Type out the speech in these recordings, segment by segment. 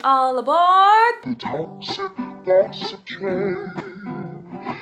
All aboard! The toxic gossip train.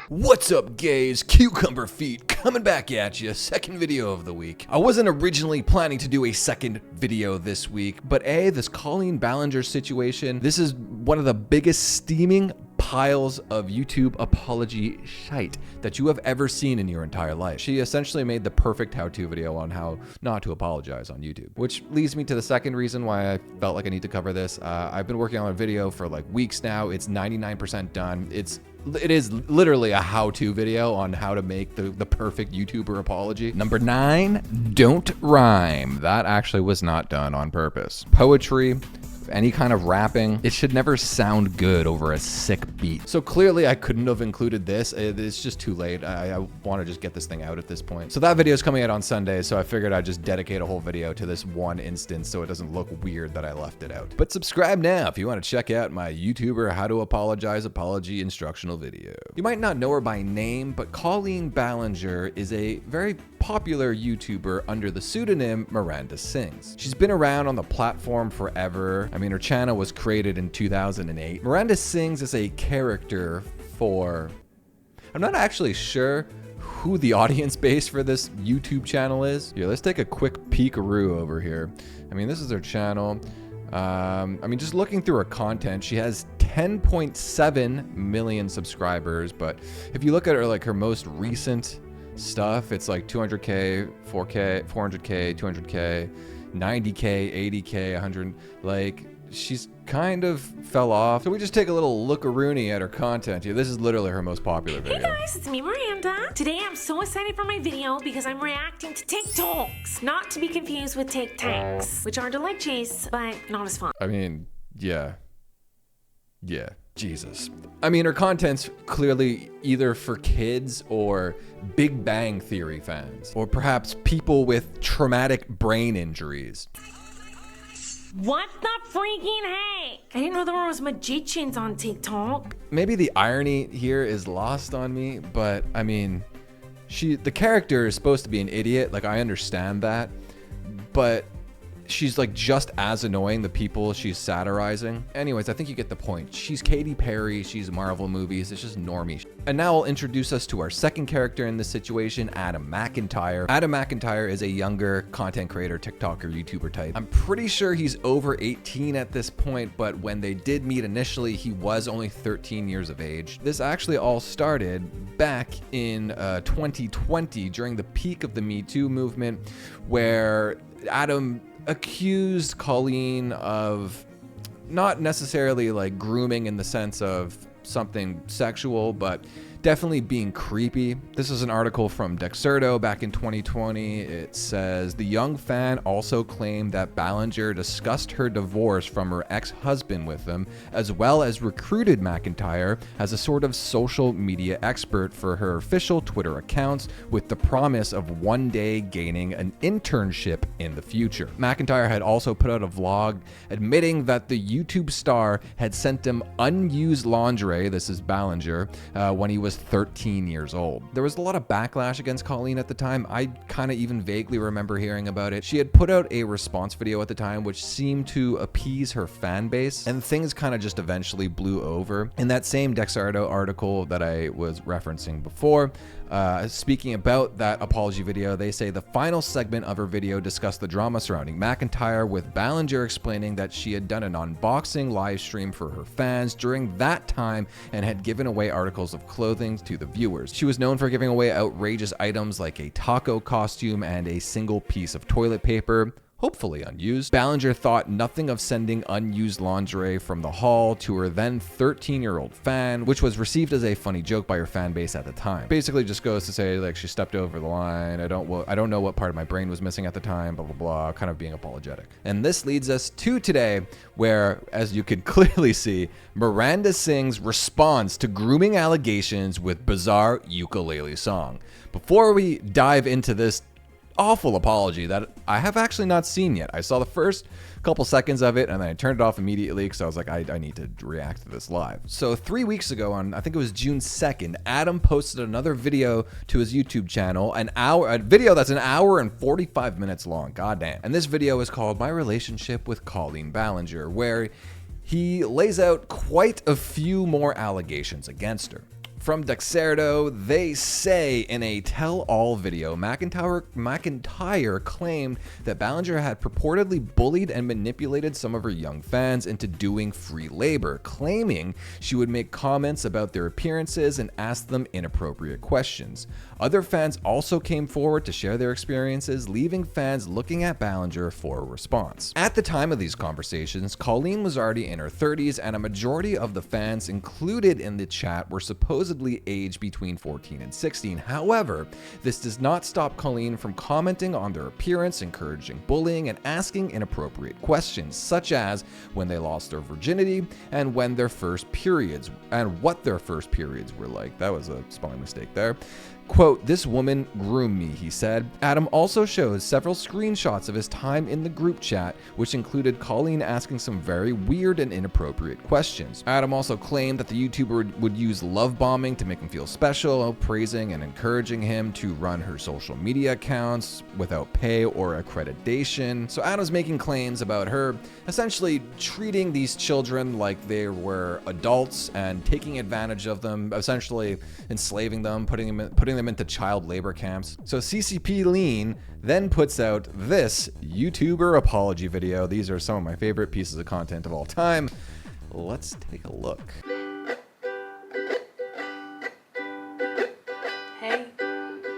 What's up, gays? Cucumber Feet coming back at you. Second video of the week. I wasn't originally planning to do a second video this week, but this Colleen Ballinger situation, this is one of the biggest steaming piles of YouTube apology shite that you have ever seen in your entire life. She essentially made the perfect how-to video on how not to apologize on YouTube, which leads me to the second reason why I felt like I need to cover this. I've been working on a video for like weeks now. It's 99% done. It is literally a how-to video on how to make the perfect YouTuber apology. Number 9, don't rhyme. That actually was not done on purpose. Poetry, any kind of rapping, it should never sound good over a sick beat. So clearly I couldn't have included this. It's just too late. I want to just get this thing out at this point. So that video is coming out on Sunday, so I figured I'd just dedicate a whole video to this one instance so it doesn't look weird that I left it out. But subscribe now if you want to check out my YouTuber How to Apologize apology instructional video. You might not know her by name, but Colleen Ballinger is a very popular YouTuber under the pseudonym Miranda Sings. She's been around on the platform forever. I mean, her channel was created in 2008. Miranda Sings is a character for... I'm not actually sure who the audience base for this YouTube channel is. Here, let's take a quick peekaroo over here. I mean, this is her channel. I mean, just looking through her content, she has 10.7 million subscribers, but if you look at her most recent stuff, it's like 200k, 4k, 400k, 200k, 90k, 80k, 100. Like, she's kind of fell off. So we just take a little look-a-rooney at her content here. This is literally her most popular video. Hey guys, it's me, Miranda. Today I'm so excited for my video because I'm reacting to TikToks, not to be confused with Take Tanks, which are delicious, but not as fun. I mean, yeah, Jesus. I mean, her content's clearly either for kids or Big Bang Theory fans, or perhaps people with traumatic brain injuries. What the freaking heck? I didn't know there was magicians on TikTok. Maybe the irony here is lost on me, but I mean, the character is supposed to be an idiot. Like, I understand that, but she's like just as annoying the people she's satirizing. Anyways, I think you get the point. She's Katy Perry, she's Marvel movies, it's just normie. And now I'll introduce us to our second character in this situation, Adam McIntyre. Adam McIntyre is a younger content creator, TikToker, YouTuber type. I'm pretty sure he's over 18 at this point, but when they did meet initially, he was only 13 years of age. This actually all started back in 2020 during the peak of the Me Too movement, where Adam accused Colleen of not necessarily like grooming in the sense of something sexual, but definitely being creepy. This is an article from Dexerto back in 2020. It says, the young fan also claimed that Ballinger discussed her divorce from her ex-husband with him, as well as recruited McIntyre as a sort of social media expert for her official Twitter accounts, with the promise of one day gaining an internship in the future. McIntyre had also put out a vlog admitting that the YouTube star had sent him unused lingerie, this is Ballinger, when he was 13 years old. There was a lot of backlash against Colleen at the time. I kind of even vaguely remember hearing about it. She had put out a response video at the time which seemed to appease her fan base, and things kind of just eventually blew over. In that same Dexerto article that I was referencing before, speaking about that apology video, they say the final segment of her video discussed the drama surrounding McIntyre, with Ballinger explaining that she had done an unboxing live stream for her fans during that time and had given away articles of clothing to the viewers. She was known for giving away outrageous items like a taco costume and a single piece of toilet paper, hopefully unused. Ballinger thought nothing of sending unused lingerie from the haul to her then 13-year-old fan, which was received as a funny joke by her fan base at the time. Basically just goes to say, like, she stepped over the line, I don't know what part of my brain was missing at the time, blah, blah, blah, kind of being apologetic. And this leads us to today, where, as you can clearly see, Miranda Sings responds to grooming allegations with bizarre ukulele song. Before we dive into this awful apology that I have actually not seen yet. I saw the first couple seconds of it and then I turned it off immediately because I was like, I need to react to this live. So 3 weeks ago, on I think it was June 2nd, Adam posted another video to his YouTube channel, a video that's an hour and 45 minutes long, goddamn. And this video is called My Relationship with Colleen Ballinger, where he lays out quite a few more allegations against her. From Dexerto, they say in a tell-all video, McIntyre claimed that Ballinger had purportedly bullied and manipulated some of her young fans into doing free labor, claiming she would make comments about their appearances and ask them inappropriate questions. Other fans also came forward to share their experiences, leaving fans looking at Ballinger for a response. At the time of these conversations, Colleen was already in her 30s, and a majority of the fans included in the chat were supposedly aged between 14 and 16. However, this does not stop Colleen from commenting on their appearance, encouraging bullying, and asking inappropriate questions, such as when they lost their virginity and when their first periods and what their first periods were like. That was a spelling mistake there. Quote, "This woman groomed me," he said. Adam also shows several screenshots of his time in the group chat, which included Colleen asking some very weird and inappropriate questions. Adam also claimed that the YouTuber would use love bombing to make him feel special, praising and encouraging him to run her social media accounts without pay or accreditation. So Adam's making claims about her essentially treating these children like they were adults and taking advantage of them, essentially enslaving them, putting them into child labor camps. So CCP Lean then puts out this YouTuber apology video. These are some of my favorite pieces of content of all time. Let's take a look. Hey,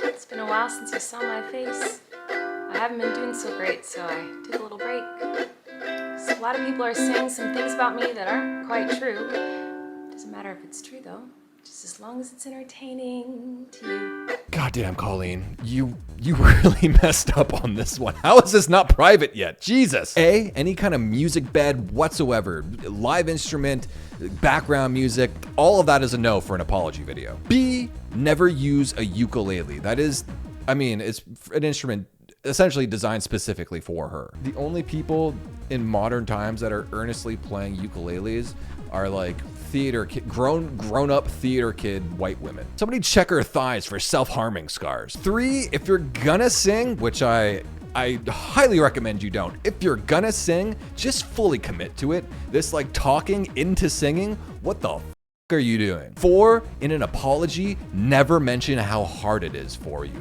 it's been a while since you saw my face. I haven't been doing so great, so I took a little break. So a lot of people are saying some things about me that aren't quite true. Doesn't matter if it's true though, just as long as it's entertaining to you. Goddamn, Colleen, you really messed up on this one. How is this not private yet? Jesus. A, any kind of music bed whatsoever, live instrument, background music, all of that is a no for an apology video. B, never use a ukulele. That is, I mean, it's an instrument essentially designed specifically for her. The only people in modern times that are earnestly playing ukuleles are like theater kid, grown up theater kid white women. Somebody check her thighs for self-harming scars. 3, if you're gonna sing, which I highly recommend you don't. If you're gonna sing, just fully commit to it. This like talking into singing, what the are you doing? 4, in an apology, never mention how hard it is for you.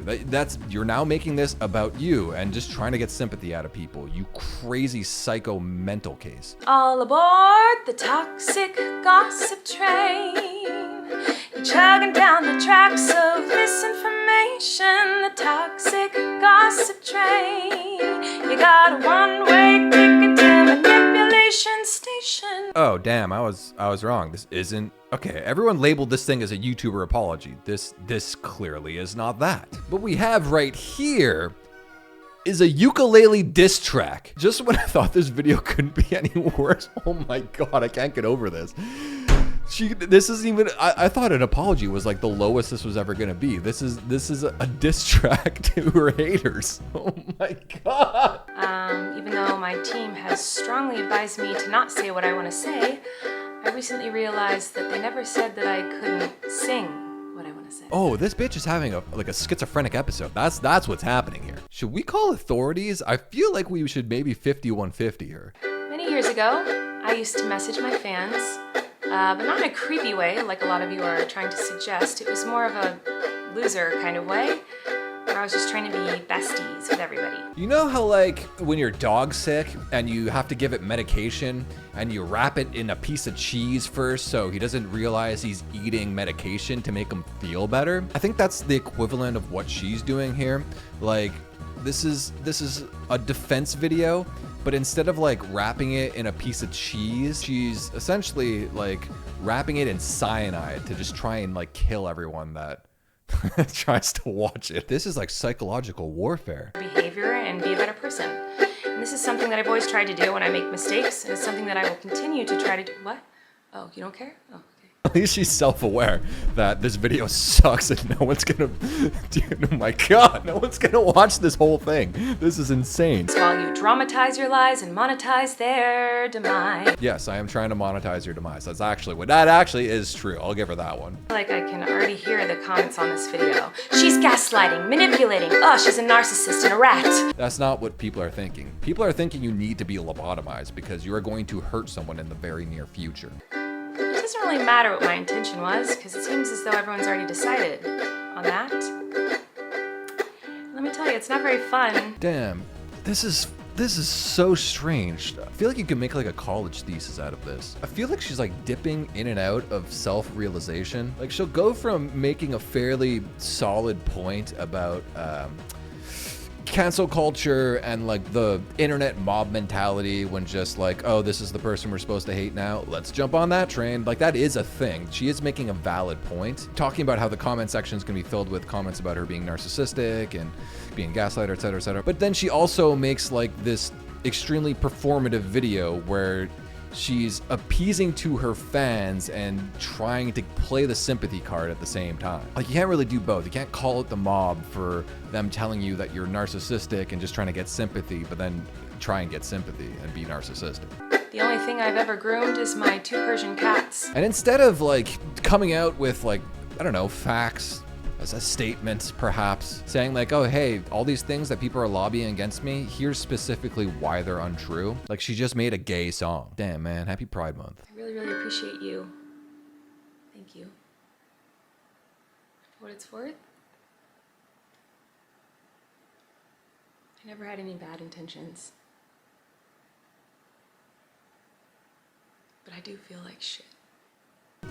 You're now making this about you and just trying to get sympathy out of people. You crazy psycho mental case. All aboard the toxic gossip train. You're chugging down the tracks of misinformation. The toxic gossip train. You got a one-way ticket to manipulation station. Oh damn, I was wrong. This isn't okay. Everyone labeled this thing as a YouTuber apology. This clearly is not that. What we have right here is a ukulele diss track. Just when I thought this video couldn't be any worse, oh my god, I can't get over this. This isn't even. I thought an apology was like the lowest this was ever gonna be. This is a diss track to her haters. Oh my god. Even though my team has strongly advised me to not say what I want to say, I recently realized that they never said that I couldn't sing what I want to say. Oh, this bitch is having a schizophrenic episode. That's what's happening here. Should we call authorities? I feel like we should maybe 5150 her. Many years ago, I used to message my fans, but not in a creepy way like a lot of you are trying to suggest. It was more of a loser kind of way, where I was just trying to be besties with everybody. You know how like when your dog's sick and you have to give it medication and you wrap it in a piece of cheese first so he doesn't realize he's eating medication to make him feel better? I think that's the equivalent of what she's doing here. Like this is a defense video, but instead of like wrapping it in a piece of cheese, she's essentially like wrapping it in cyanide to just try and like kill everyone that tries to watch it. This is like psychological warfare. Behavior and be a better person. And this is something that I've always tried to do when I make mistakes, and it's something that I will continue to try to do. What? Oh, you don't care? Oh, okay. At least she's self-aware that this video sucks and no one's gonna, dude, oh my God, no one's gonna watch this whole thing. This is insane. While you dramatize your lies and monetize their demise. Yes, I am trying to monetize your demise. That's actually what, that actually is true. I'll give her that one. Like I can already hear the comments on this video. She's gaslighting, manipulating. Oh, she's a narcissist and a rat. That's not what people are thinking. People are thinking you need to be lobotomized because you are going to hurt someone in the very near future. It doesn't really matter what my intention was, because it seems as though everyone's already decided on that. Let me tell you, it's not very fun. Damn, this is so strange. I feel like you can make like a college thesis out of this. I feel like she's like dipping in and out of self-realization. Like she'll go from making a fairly solid point about cancel culture and like the internet mob mentality when just like, oh, this is the person we're supposed to hate now, let's jump on that train. Like that is a thing. She is making a valid point, talking about how the comment section is going to be filled with comments about her being narcissistic and being gaslighter, etc., etc. But then she also makes like this extremely performative video where she's appeasing to her fans and trying to play the sympathy card at the same time. Like you can't really do both. You can't call it the mob for them telling you that you're narcissistic and just trying to get sympathy, but then try and get sympathy and be narcissistic. The only thing I've ever groomed is my 2 Persian cats. And instead of like coming out with like, I don't know, facts, as a statement, perhaps, saying like, oh, hey, all these things that people are lobbying against me, here's specifically why they're untrue. Like she just made a gay song. Damn, man, happy Pride Month. I really, really appreciate you. Thank you. For what it's worth, I never had any bad intentions. But I do feel like shit.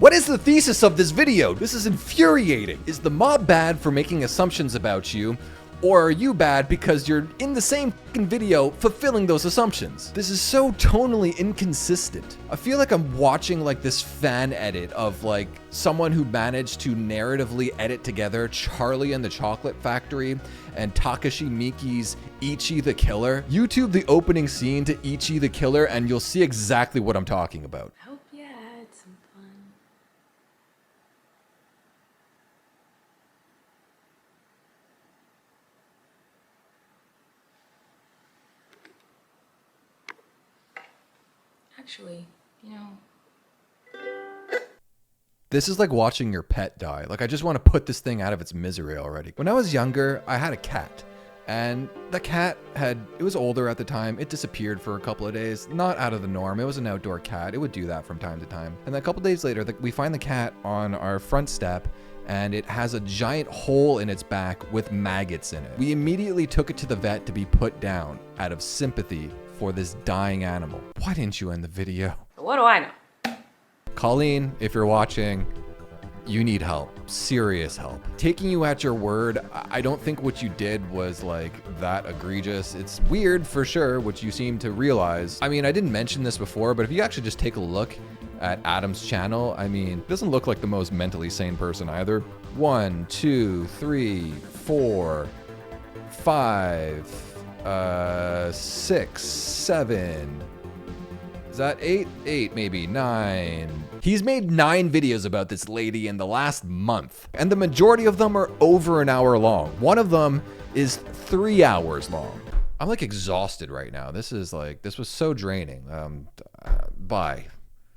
What is the thesis of this video? This is infuriating. Is the mob bad for making assumptions about you? Or are you bad because you're in the same fucking video fulfilling those assumptions? This is so tonally inconsistent. I feel like I'm watching like this fan edit of like someone who managed to narratively edit together Charlie and the Chocolate Factory and Takashi Miike's Ichi the Killer. YouTube the opening scene to Ichi the Killer and you'll see exactly what I'm talking about. I hope you had some fun. Actually, you know, this is like watching your pet die. Like I just want to put this thing out of its misery already. When I was younger, I had a cat. And the cat it was older at the time. It disappeared for a couple of days. Not out of the norm. It was an outdoor cat. It would do that from time to time. And then a couple days later, we find the cat on our front step and it has a giant hole in its back with maggots in it. We immediately took it to the vet to be put down out of sympathy for this dying animal. Why didn't you end the video? what do I know? Colleen, if you're watching, you need help, serious help. Taking you at your word, I don't think what you did was like that egregious. It's weird for sure, which you seem to realize. I mean, I didn't mention this before, but if you actually just take a look at Adam's channel, I mean, doesn't look like the most mentally sane person either. 1, 2, 3, 4, 5, 6, 7. Is that 8? 8 maybe, 9. He's made 9 videos about this lady in the last month, and the majority of them are over an hour long. One of them is 3 hours long. I'm like exhausted right now. This was so draining. Bye.